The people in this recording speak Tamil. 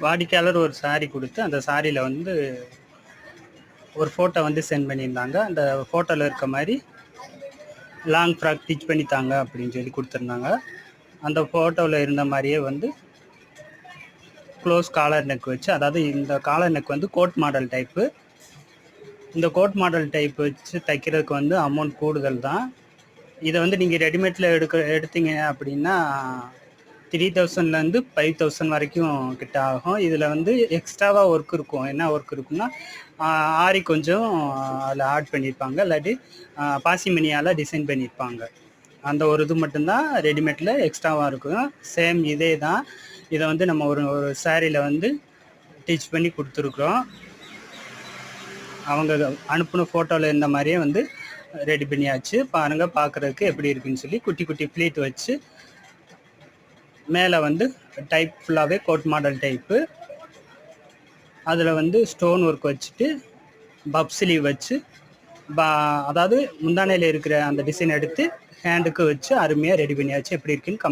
வாடிக்கையாளர் ஒரு சாரி கொடுத்து அந்த சாரியில் வந்து ஒரு ஃபோட்டோ வந்து சென்ட் பண்ணியிருந்தாங்க. அந்த ஃபோட்டோவில் இருக்க மாதிரி லாங் ஃப்ராக் ஸ்டிச் பண்ணி தாங்க அப்படின்னு சொல்லி கொடுத்துருந்தாங்க. அந்த ஃபோட்டோவில் இருந்த மாதிரியே வந்து க்ளோஸ் காலர் நெக் வச்சு, அதாவது இந்த காலர் நெக் வந்து கோட் மாடல் டைப்பு. இந்த கோட் மாடல் டைப் வச்சு தைக்கிறதுக்கு வந்து அமௌண்ட் கூடுதல் தான். இதை வந்து நீங்கள் ரெடிமேடில் எடுத்தீங்க அப்படின்னா 3000லேருந்து 5000 வரைக்கும் கிட்ட ஆகும். இதில் வந்து எக்ஸ்ட்ராவாக ஒர்க் இருக்கும். என்ன ஒர்க் இருக்குன்னா, ஆரி கொஞ்சம் அதில் ஆட் பண்ணியிருப்பாங்க, இல்லாட்டி பாசிமணியால் டிசைன் பண்ணியிருப்பாங்க. அந்த ஒரு இது மட்டும்தான் ரெடிமேடில் எக்ஸ்ட்ராவாக இருக்கும். சேம் இதே தான். இதை வந்து நம்ம ஒரு சாரியில் வந்து ஸ்டிச் பண்ணி கொடுத்துருக்குறோம். அவங்க அனுப்பின ஃபோட்டோவில் இருந்த மாதிரியே வந்து ரெடி பண்ணியாச்சு. பாருங்கள், பார்க்குறதுக்கு எப்படி இருக்குன்னு சொல்லி குட்டி குட்டி ஃப்ளீட் வச்சு மேலே வந்து டைப் ஃபுல்லாகவே கோட் மாடல் டைப்பு. அதில் வந்து ஸ்டோன் ஒர்க் வச்சுட்டு பப் ஸ்லீவ் வச்சு அதாவது முந்தானையில் இருக்கிற அந்த டிசைன் எடுத்து ஹேண்டுக்கு வச்சு அருமையாக ரெடி பண்ணியாச்சு. எப்படி இருக்குன்னு